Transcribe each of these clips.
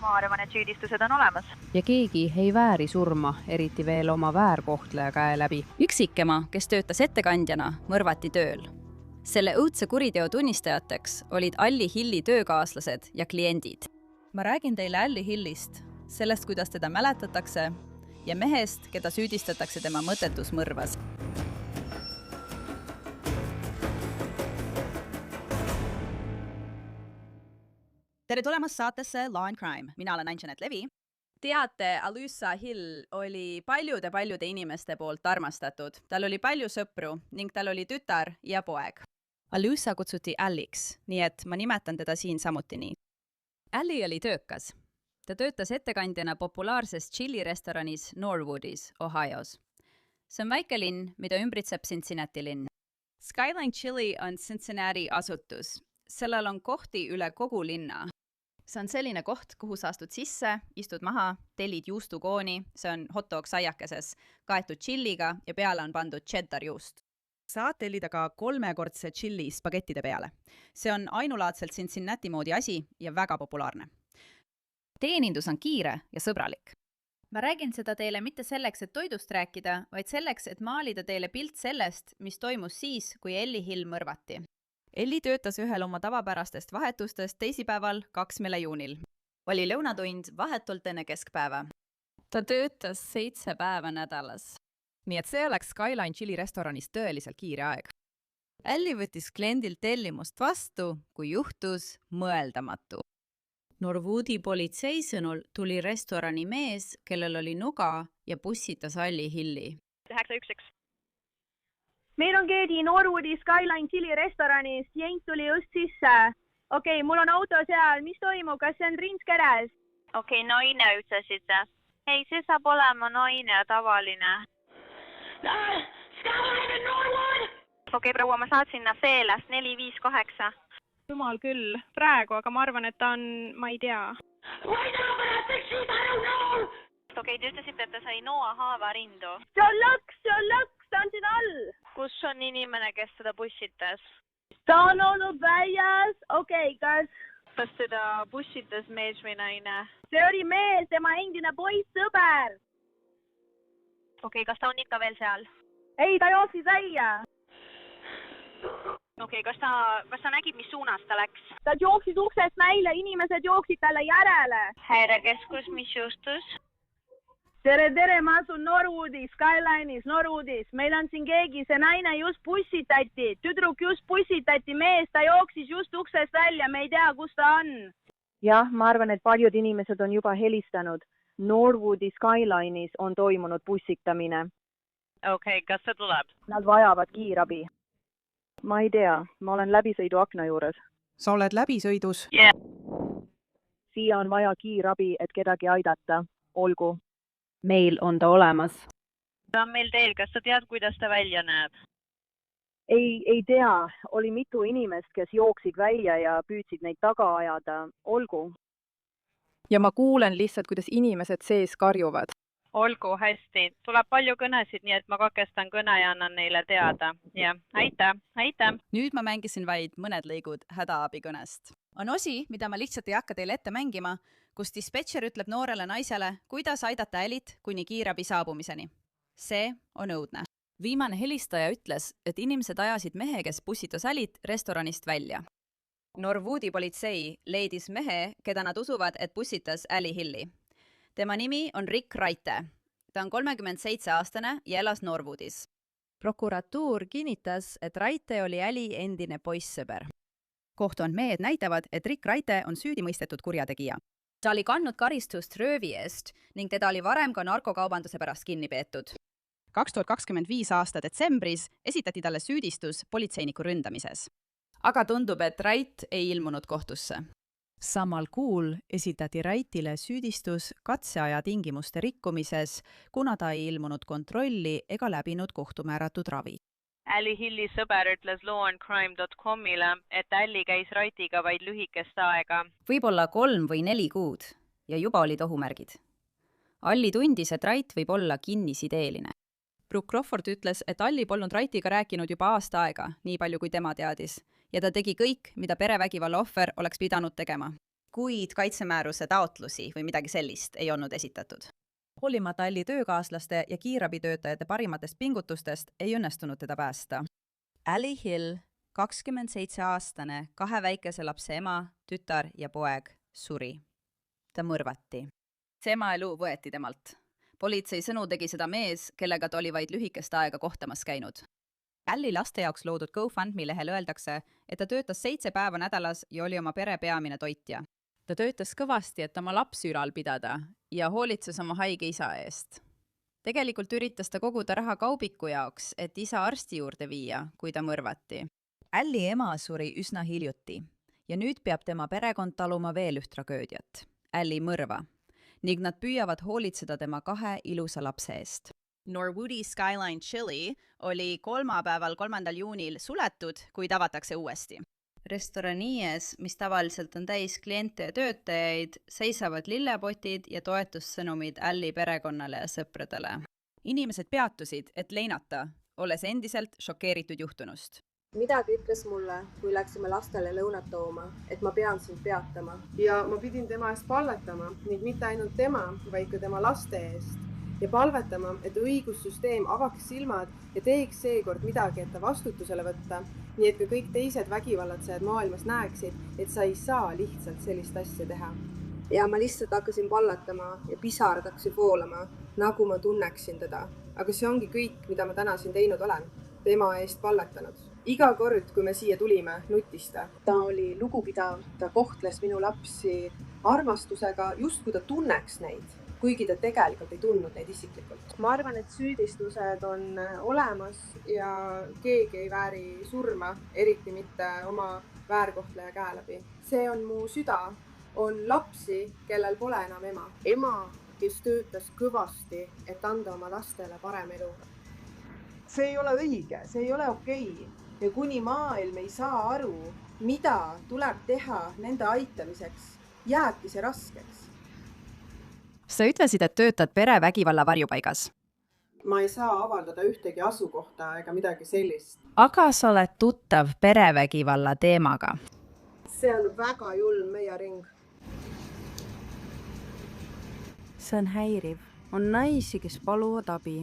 Ma arvan, et süüdistused on olemas. Ja keegi ei vääri surma, eriti veel oma väärkohtleja käe läbi. Üksikema, kes töötas ettekandjana, mõrvati tööl. Selle õudse kuriteo tunnistajateks olid Alli Hilli töökaaslased ja kliendid. Ma räägin teile Alli Hillist, sellest, kuidas teda mäletatakse ja mehest, keda süüdistatakse tema mõttetus mõrvas. Tere tulemast saatesse Law and Crime. Mina olen Anjanette Levi. Teate, Alyssa Hill oli paljude inimeste poolt armastatud. Tal oli palju sõpru ning tal oli tütar ja poeg. Alyssa kutsuti Alliks, nii et ma nimetan teda siin samuti nii. Alli oli töökas. Ta töötas ettekandjana populaarses chili-restoranis Norwoodis, Ohios. See on väike linn, mida ümbritseb Cincinnati linn. Skyline Chili on Cincinnati asutus. Sellel on kohti üle kogu linna. See on selline koht, kuhu sa astud sisse, istud maha, tellid juustukooni, see on hotdog saiakeses, kaetud chilliga ja peale on pandud cheddar juust. Saad tellida ka 3-kordse chili spagettide peale. See on ainulaadselt Cincinnati moodi asi ja väga populaarne. Teenindus on kiire ja sõbralik. Ma räägin seda teile mitte selleks, et toidust rääkida, vaid selleks, et maalida teile pilt sellest, mis toimus siis, kui Elli Hill mõrvati. Elli töötas ühel oma tavapärastest vahetustest teisipäeval 2. juunil. Oli lõunatund vahetult enne keskpäeva. Ta töötas 7 päeva nädalas. Nii et see oleks Skyline Chili restoranis tõeliselt kiire aeg. Elli võttis kliendilt tellimust vastu, kui juhtus mõeldamatu. Norwoodi politsei sõnul tuli restorani mees, kellel oli nuga ja pussitas Alli Hilli. 911. Meil on keegi Norwoodi Skyline Chili restoranis, jent tuli just sisse. Okei, mul on auto seal, mis toimub, kas see on Rins käres? Okei, naine ütlesite. Ei, see saab olema naine, tavaline. Skyline Norwood! Okei, proua, ma saatsin Nafelast 458. Jumal küll, praegu, aga ma arvan, et ta on, ma ei tea. Right now, but I think she's, I don't know! Okei, te ütlesite, et ta sai noa haava rindu. See on lõks, ta on siin all. Kus on inimene, kes seda bussitas? Ta on olnud väljas, okei, kas seda bussitas mees või naine? see oli mees, tema endine poissõber? Okei, kas ta on ikka veel seal? Ei, ta jooksis välja. Okei, kas ta nägib, mis suunas ta läks? Ta jooksis uksest välja, inimesed jooksid talle järele. Häirekeskus, mis juhtus? Tere, ma asun Norwoodis, Skyline'is, Norwoodis. Meil on siin keegi, see naine just pussitati, tüdruk just pussitati, mees, ta jooksis just uksest välja, me ei tea, kus ta on. Jah, ma arvan, et paljud inimesed on juba helistanud. Norwoodi Skyline'is on toimunud pussitamine. Okei, kas see tuleb? Nad vajavad kiirabi. Ma ei tea, ma olen läbisõidu akna juures. Sa oled läbisõidus? Yeah. Siia on vaja kiirabi, et kedagi aidata. Olgu. Meil on ta olemas. Ta on meil teel, kas sa tead, kuidas ta välja näeb? Ei tea, oli mitu inimest, kes jooksid välja ja püüdsid neid taga ajada. Olgu. Ja ma kuulen lihtsalt, kuidas inimesed sees karjuvad. Olgu, hästi. Tuleb palju kõnesid, nii et ma kakestan kõne ja annan neile teada. Ja, aitäh. Nüüd ma mängisin vaid mõned lõigud hädaabikõnest. On osi, mida ma lihtsalt ei hakka teile ette mängima, kus dispetšer ütleb noorele naisele, kuidas aidata Ellit kuni kiirabi saabumiseni. See on õudne. Viimane helistaja ütles, et inimesed ajasid mehe, kes pussitas Ellit restoranist välja. Norwoodi politsei leidis mehe, keda nad usuvad, et pussitas Alli Hilli. Tema nimi on Rick Raite. Ta on 37-aastane ja elas Norwoodis. Prokuratuur kinnitas, et Raite oli Alli endine poissõber. Kohtuandmeed näitavad, et Rick Raite on süüdi mõistetud kurjategija. Ta oli kandnud karistust röövi eest ning teda oli varem ka narkokaubanduse pärast kinni peetud. 2025 aasta detsembris esitati talle süüdistus politseiniku ründamises. Aga tundub, et Rait ei ilmunud kohtusse. Samal kuul esitati Raitile süüdistus katseaja tingimuste rikkumises, kuna ta ei ilmunud kontrolli ega läbinud kohtumääratud ravi. Alli Hilli sõber ütles lawandcrime.comile, et Alli käis Raitiga vaid lühikest aega. Võib-olla 3 või 4 kuud ja juba olid ohumärgid. Alli tundis, et Rait võib olla kinnisideeline. Brooke Crawford ütles, et Alli polnud Raitiga rääkinud juba aasta aega, nii palju kui tema teadis, ja ta tegi kõik, mida perevägivalla ohver oleks pidanud tegema. kuid kaitsemääruse taotlusi või midagi sellist ei olnud esitatud. Hoolimata Alli töökaaslaste ja kiirabitöötajate parimatest pingutustest ei õnnestunud teda päästa. Alli Hill, 27-aastane, 2 väikese lapse ema, tütar ja poeg, suri. Ta mõrvati. See ema elu võeti temalt. Politsei sõnu tegi seda mees, kellega ta oli vaid lühikest aega kohtamas käinud. Alli laste jaoks loodud GoFundMe lehel öeldakse, et ta töötas 7 päeva nädalas ja oli oma pere peamine toitja. Ta töötas kõvasti, et oma lapsi ülal pidada ja hoolitses oma haige isa eest. Tegelikult üritas ta koguda raha kaubiku jaoks, et isa arsti juurde viia, kui ta mõrvati. Alli ema suri üsna hiljuti ja nüüd peab tema perekond taluma veel üht tragöödiat, Alli mõrva, ning nad püüavad hoolitseda tema 2 ilusa lapse eest. Norwoodi Skyline Chili oli kolmapäeval 3. juunil suletud, kuid avatakse uuesti. Restorani ees, mis tavaliselt on täis kliente ja töötajaid, seisavad lillepotid ja toetussõnumid Alli perekonnale ja sõpradele. Inimesed peatusid, et leinata, olles endiselt šokeeritud juhtunust. Midagi ütles mulle, kui läksime lastele lõunat tooma, et ma pean sind peatama. Ja ma pidin tema eest palvetama ning mitte ainult tema, vaid ka tema laste eest. Ja palvetama, et õigussüsteem avaks silmad ja teeks seekord midagi, et ta vastutusele võtta, nii et ka kõik teised vägivallatsejad maailmas näeksid, et sa ei saa lihtsalt sellist asja teha. Ja ma lihtsalt hakkasin palvetama ja pisarad hakkasid voolama, nagu ma tunneksin teda. Aga see ongi kõik, mida ma täna siin teinud olen. Tema eest palvetanud. Iga kord, kui me siia tulime, nutis ta. Ta oli lugupidav, ta kohtles minu lapsi armastusega, just kui ta tunneks neid, kuigi ta tegelikult ei tundnud neid isiklikult. Ma arvan, et süüdistused on olemas ja keegi ei vääri surma, eriti mitte oma väärkohtleja käe läbi. See on mu süda, on lapsi, kellel pole enam ema. Ema, kes töötas kõvasti, et anda oma lastele parem elu. See ei ole õige, see ei ole okei. Ja kuni maailm ei saa aru, mida tuleb teha nende aitamiseks, jääbki see raskeks. Sa ütlesid, et töötad perevägivalla varjupaigas. Ma ei saa avaldada ühtegi asukohta ega midagi sellist. Aga sa oled tuttav perevägivalla teemaga. See on väga julm meie ring. See on häiriv. On naisi, kes paluvad abi.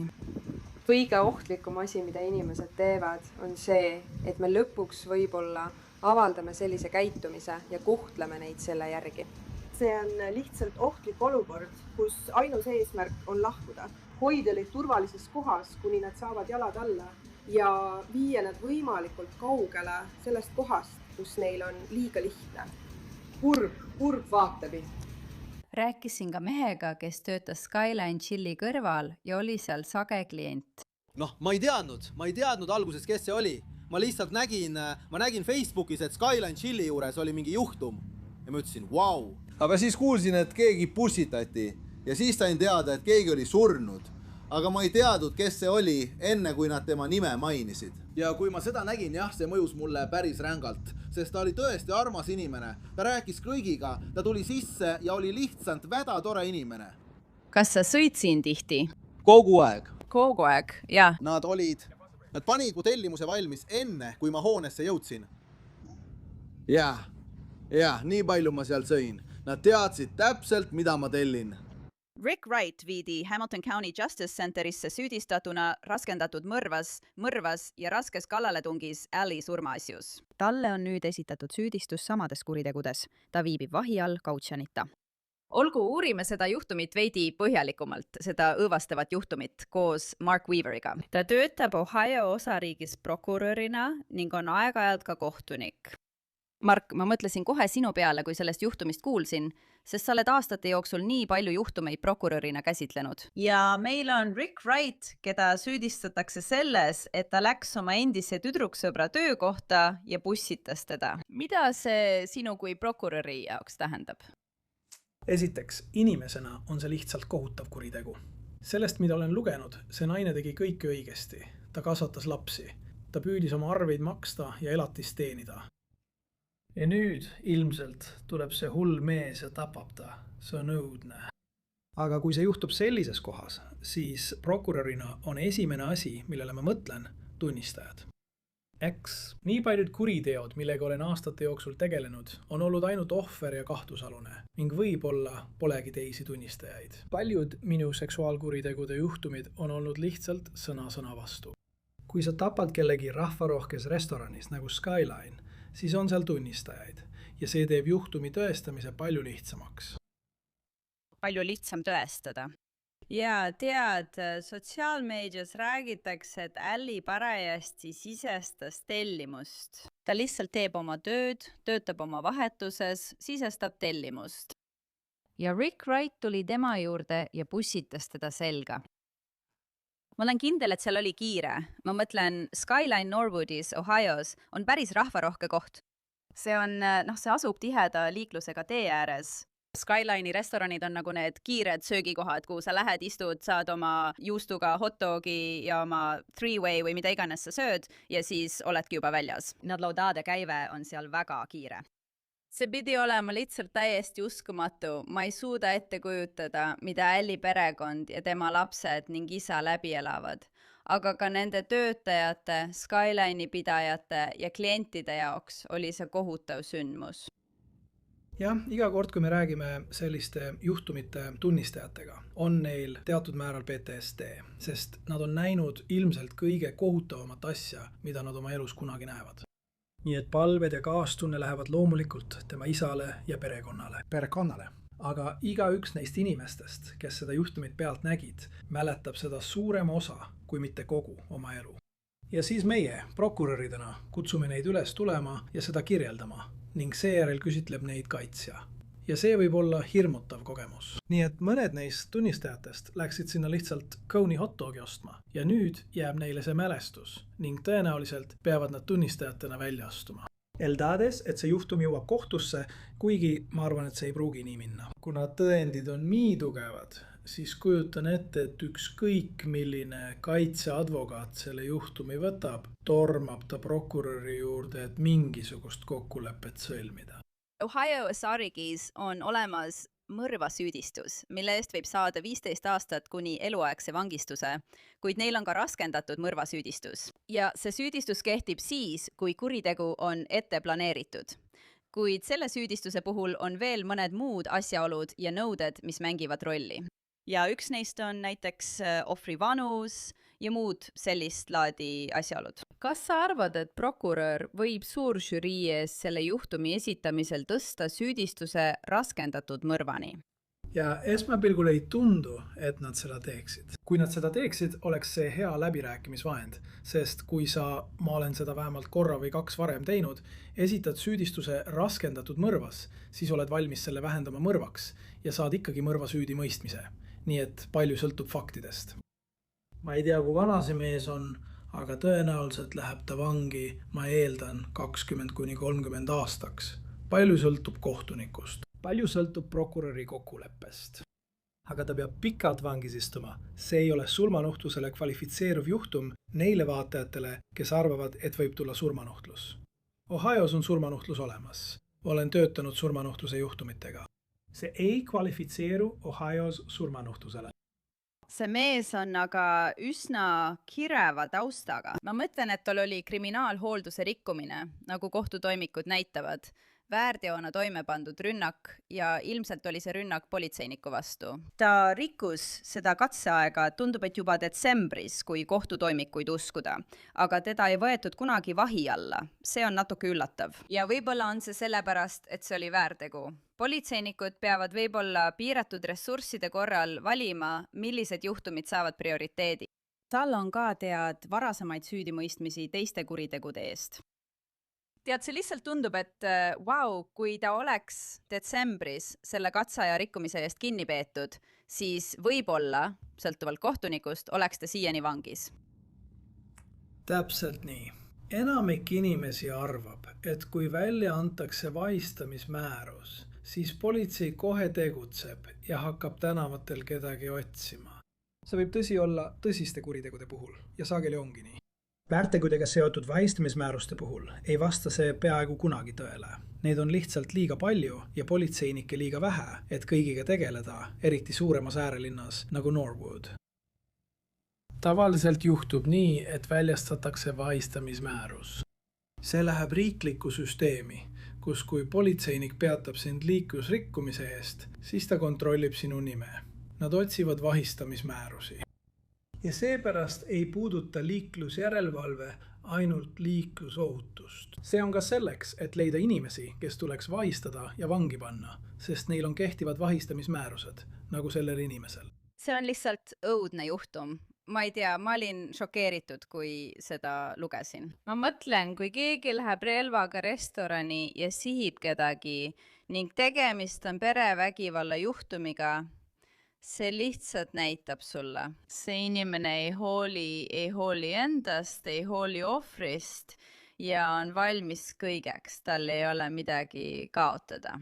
Kõige ohtlikum asi, mida inimesed teevad, on see, et me lõpuks võib-olla avaldame sellise käitumise ja kohtleme neid selle järgi. See on lihtsalt ohtlik olukord, kus ainus eesmärk on lahkuda. Hoida neid turvalises kohas, kuni nad saavad jalad alla ja viia nad võimalikult kaugele sellest kohast, kus neil on liiga lihtne. Kurb vaatepilt. Rääkisin ka mehega, kes töötas Skyline Chili kõrval ja oli seal sage klient. Ma ei teadnud alguses, kes see oli. Ma lihtsalt nägin Facebookis, et Skyline Chili juures oli mingi juhtum. Ja ma ütlesin, wow. Aga siis kuulsin, et keegi pussitati ja siis sain teada, et keegi oli surnud. Aga ma ei teadnud, kes see oli enne, kui nad tema nime mainisid. Ja kui ma seda nägin, see mõjus mulle päris rängalt, sest ta oli tõesti armas inimene. Ta rääkis kõigiga, ta tuli sisse ja oli lihtsalt väga tore inimene. Kas sa sõid siin tihti? Kogu aeg. Kogu aeg, jah. Nad panid mu tellimuse valmis enne, kui ma hoonesse jõudsin. Ja, nii palju ma seal sõin. Nad teadsid täpselt, mida ma tellin. Rick Wright viidi Hamilton County Justice Centerisse süüdistatuna raskendatud mõrvas ja raskes kallaletungis Alli surmaasjus. Talle on nüüd esitatud süüdistus samades kuritegudes. Ta viibib vahi all Kautšanita. Olgu, uurime seda juhtumit veidi põhjalikumalt, seda õõvastavat juhtumit koos Mark Weaveriga. Ta töötab Ohio osariigis prokurörina ning on aeg-ajalt ka kohtunik. Mark, ma mõtlesin kohe sinu peale, kui sellest juhtumist kuulsin, sest sa oled aastate jooksul nii palju juhtumeid prokurörina käsitlenud. Ja meil on Rick Wright, keda süüdistatakse selles, et ta läks oma endise tüdruksõbra töökohta ja bussitas teda. Mida see sinu kui prokuröri jaoks tähendab? Esiteks, inimesena on see lihtsalt kohutav kuritegu. Sellest, mida olen lugenud, see naine tegi kõike õigesti. Ta kasvatas lapsi. Ta püüdis oma arveid maksta ja elatist teenida. Ja nüüd ilmselt tuleb see hull mees ja tapab ta. See on õudne. Aga kui see juhtub sellises kohas, siis prokurörina on esimene asi, millele ma mõtlen, tunnistajad. Eks nii paljud kuriteod, millega olen aastate jooksul tegelenud, on olnud ainult ohver ja kahtlusalune ning võib-olla polegi teisi tunnistajaid. Paljud minu seksuaalkuritegude juhtumid on olnud lihtsalt sõna vastu. Kui sa tapad kellegi rahvarohkes restoranis nagu Skyline, siis on seal tunnistajaid ja see teeb juhtumi tõestamise palju lihtsamaks. Palju lihtsam tõestada. Ja tead, sotsiaalmeedias räägitakse, et Alli parajasti sisestas tellimust. Ta lihtsalt teeb oma tööd, töötab oma vahetuses, sisestab tellimust. ja Rick Wright tuli tema juurde ja pussitas teda selga. Ma olen kindel, et seal oli kiire. Ma mõtlen, Skyline Norwoodis, Ohios on päris rahvarohke koht. See asub tiheda liiklusega tee ääres. Skyline'i restoranid on nagu need kiired söögikohad, kuhu sa lähed, istud, saad oma juustuga hot dogi ja oma three-way või mida iganes sa sööd ja siis oledki juba väljas. Nad laudade käive on seal väga kiire. See pidi olema lihtsalt täiesti uskumatu. Ma ei suuda ette kujutada, mida Alli perekond ja tema lapsed ning isa läbi elavad. Aga ka nende töötajate, Skyline'i pidajate ja klientide jaoks oli see kohutav sündmus. Jah, iga kord, kui me räägime selliste juhtumite tunnistajatega, on neil teatud määral PTSD, sest nad on näinud ilmselt kõige kohutavamat asja, mida nad oma elus kunagi näevad. Nii et palved ja kaastunne lähevad loomulikult tema isale ja perekonnale. Aga igaüks neist inimestest, kes seda juhtumit pealt nägid, mäletab seda suurema osa, kui mitte kogu oma elu. Ja siis meie, prokuröridena, kutsume neid üles tulema ja seda kirjeldama ning seejärel küsitleb neid kaitsja. Ja see võib olla hirmutav kogemus. Nii et mõned neist tunnistajatest läksid sinna lihtsalt Coney hot dogi ostma ja nüüd jääb neile see mälestus ning tõenäoliselt peavad nad tunnistajatena välja astuma. Eldades, et see juhtum jõuab kohtusse, kuigi ma arvan, et see ei pruugi nii minna. Kuna tõendid on nii tugevad, siis kujutan ette, et ükskõik milline kaitseadvokaat selle juhtumi võtab, tormab ta prokuröri juurde, et mingisugust kokkulepet sõlmida. Ohio Asarigis on olemas mõrvasüüdistus, mille eest võib saada 15 aastat kuni eluaegse vangistuse, kuid neil on ka raskendatud mõrvasüüdistus. Ja see süüdistus kehtib siis, kui kuritegu on ette planeeritud. Kuid selle süüdistuse puhul on veel mõned muud asjaolud ja nõuded, mis mängivad rolli. Ja üks neist on näiteks ohvri vanus ja muud sellist laadi asjaolud. Kas sa arvad, et prokurör võib suuržürii ees selle juhtumi esitamisel tõsta süüdistuse raskendatud mõrvani? Ja esmapilgul ei tundu, et nad seda teeksid. Kui nad seda teeksid, oleks see hea läbirääkimisvahend, sest kui ma olen seda vähemalt korra või 2 varem teinud, esitad süüdistuse raskendatud mõrvas, siis oled valmis selle vähendama mõrvaks ja saad ikkagi mõrva süüdi mõistmise. Nii et palju sõltub faktidest. Ma ei tea, kui vana see mees on, aga tõenäoliselt läheb ta vangi, ma eeldan, 20–30 aastaks. Palju sõltub kohtunikust. Palju sõltub prokuröri kokkuleppest. Aga ta peab pikalt vangis istuma. See ei ole surmanuhtlusele kvalifitseeruv juhtum neile vaatajatele, kes arvavad, et võib tulla surmanuhtlus. Ohios on surmanuhtlus olemas. Olen töötanud surmanuhtluse juhtumitega. See ei kvalifitseeru Ohios surmanuhtlusele. See mees on aga üsna kireva taustaga. Ma mõtlen, et tal oli kriminaalhoolduse rikkumine, nagu kohtutoimikud näitavad. Väärteona toime pandud rünnak ja ilmselt oli see rünnak politseiniku vastu. Ta rikkus seda katseaega, tundub, et juba detsembris, kui kohtutoimikuid uskuda, aga teda ei võetud kunagi vahi alla. See on natuke üllatav. Ja võib-olla on see sellepärast, et see oli väärtegu. Politseinikud peavad võib-olla piiratud ressursside korral valima, millised juhtumid saavad prioriteedi. Tal on ka tead varasemaid süüdimõistmisi teiste kuritegude eest. Tead, see lihtsalt tundub, et kui ta oleks detsembris selle katseaja rikkumise eest kinni peetud, siis võib-olla, sõltuvalt kohtunikust, oleks ta siiani vangis. Täpselt nii. Enamik inimesi arvab, et kui välja antakse vahistamismäärus, siis politsei kohe tegutseb ja hakkab tänavatel kedagi otsima. See võib tõsi olla tõsiste kuritegude puhul ja sageli ongi nii. Väärtegudega seotud vahistamismääruste puhul ei vasta see peaaegu kunagi tõele. Neid on lihtsalt liiga palju ja politseinikke liiga vähe, et kõigiga tegeleda, eriti suuremas äärelinnas nagu Norwood. Tavaliselt juhtub nii, et väljastatakse vahistamismäärus. See läheb riiklikku süsteemi, kus kui politseinik peatab sind liiklusrikkumise eest, siis ta kontrollib sinu nime. Nad otsivad vahistamismäärusi. Ja seepärast ei puuduta liiklusjärelevalve ainult liiklusohutust. See on ka selleks, et leida inimesi, kes tuleks vahistada ja vangi panna, sest neil on kehtivad vahistamismäärused, nagu sellel inimesel. See on lihtsalt õudne juhtum. Ma ei tea, ma olin šokeeritud, kui seda lugesin. Ma mõtlen, kui keegi läheb relvaga restorani ja sihib kedagi ning tegemist on perevägivalla juhtumiga, see lihtsalt näitab sulle. See inimene ei hooli endast, ei hooli ohvrist ja on valmis kõigeks. Tal ei ole midagi kaotada.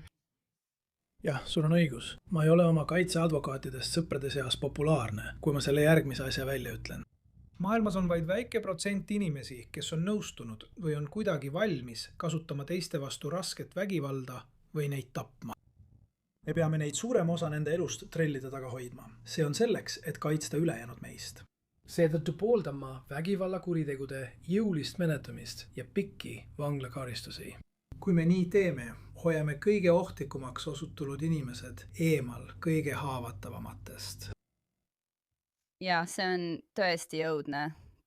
Jah, sul on õigus. Ma ei ole oma kaitseadvokaatidest sõprade seas populaarne, kui ma selle järgmise asja välja ütlen. Maailmas on vaid väike protsent inimesi, kes on nõustunud või on kuidagi valmis kasutama teiste vastu rasket vägivalda või neid tapma. Me peame neid suurem osa nende elust trellide taga hoidma. See on selleks, et kaitsta ülejäänud meist. Seetõttu pooldan ma vägivallakuritegude jõulist menetlemist ja pikki vanglakaristusi. Kui me nii teeme, hoiame kõige ohtlikumaks osutunud inimesed eemal kõige haavatavamatest. Ja see on tõesti õudne,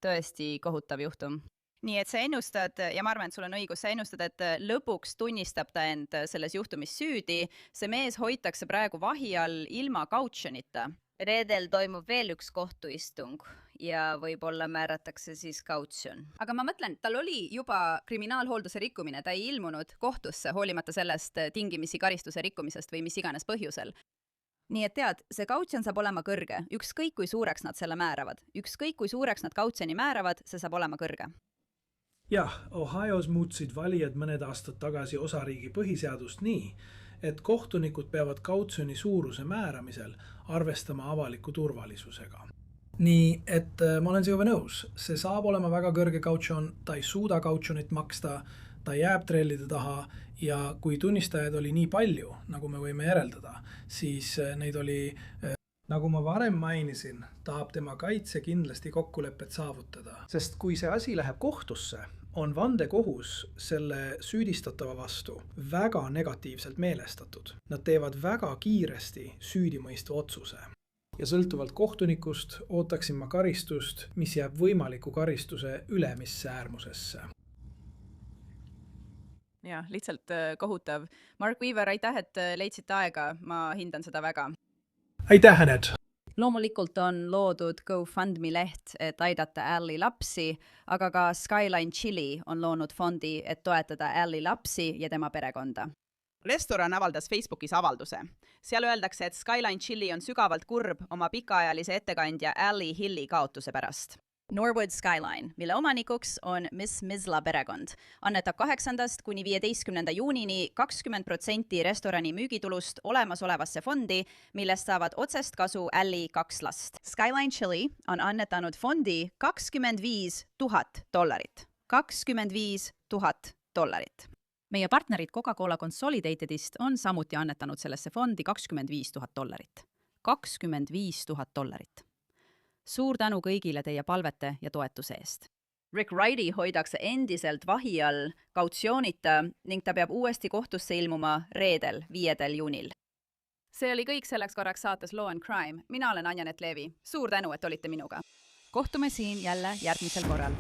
tõesti kohutav juhtum. Nii et sa ennustad, ja ma arvan, et sul on õigus, sa ennustad, et lõpuks tunnistab ta end selles juhtumis süüdi. See mees hoitakse praegu vahi all ilma kautšonita. Reedel toimub veel üks kohtuistung ja võib-olla määratakse siis kautšon. Aga ma mõtlen, tal oli juba kriminaalhoolduse rikkumine, ta ei ilmunud kohtusse hoolimata sellest tingimisi karistuse rikkumisest või mis iganes põhjusel. Nii et tead, see kautšon saab olema kõrge, ükskõik kui suureks nad selle määravad. Ükskõik kui suureks nad kautšoni määravad, see saab olema kõrge. Jah, Ohios muutsid valijad mõned aastad tagasi osariigi põhiseadust nii, et kohtunikud peavad kautšoni suuruse määramisel arvestama avaliku turvalisusega. Nii, et ma olen sinuga nõus. See saab olema väga kõrge kautšon, ta ei suuda kautšonit maksta, ta jääb trellide taha ja kui tunnistajaid oli nii palju, nagu me võime järeldada, siis neid oli, nagu ma varem mainisin, tahab tema kaitse kindlasti kokkulepet saavutada. Sest kui see asi läheb kohtusse, on vandekohus selle süüdistatava vastu väga negatiivselt meelestatud. Nad teevad väga kiiresti süüdimõistva otsuse. Ja sõltuvalt kohtunikust ootaksin ma karistust, mis jääb võimaliku karistuse ülemisse äärmusesse. Jah, lihtsalt kohutav. Mark Weaver, aitäh, et leidsite aega. Ma hindan seda väga. Aitäh, Hänet! Loomulikult on loodud GoFundMe leht, et aidata Alli lapsi, aga ka Skyline Chili on loonud fondi, et toetada Alli lapsi ja tema perekonda. Restoran avaldas Facebookis avalduse. Seal öeldakse, et Skyline Chili on sügavalt kurb oma pikaajalise ettekandja Alli Hilli kaotuse pärast. Norwood Skyline, mille omanikuks on Miss Misla perekond, annetab 8. kuni 15. juunini 20% restorani müügitulust olemasolevasse fondi, millest saavad otsest kasu Alli 2 last. Skyline Chili on annetanud fondi $25,000. $25,000. Meie partnerid Coca-Cola Consolidatedist on samuti annetanud sellesse fondi $25,000. $25,000. Suur tänu kõigile teie palvete ja toetuse eest. Rick Wrighty hoidakse endiselt vahi all kautsioonita ning ta peab uuesti kohtusse ilmuma reedel, 5. juunil. See oli kõik selleks korraks saates Law and Crime. Mina olen Anja-Net Levi. Suur tänu, et olite minuga. Kohtume siin jälle järgmisel korral.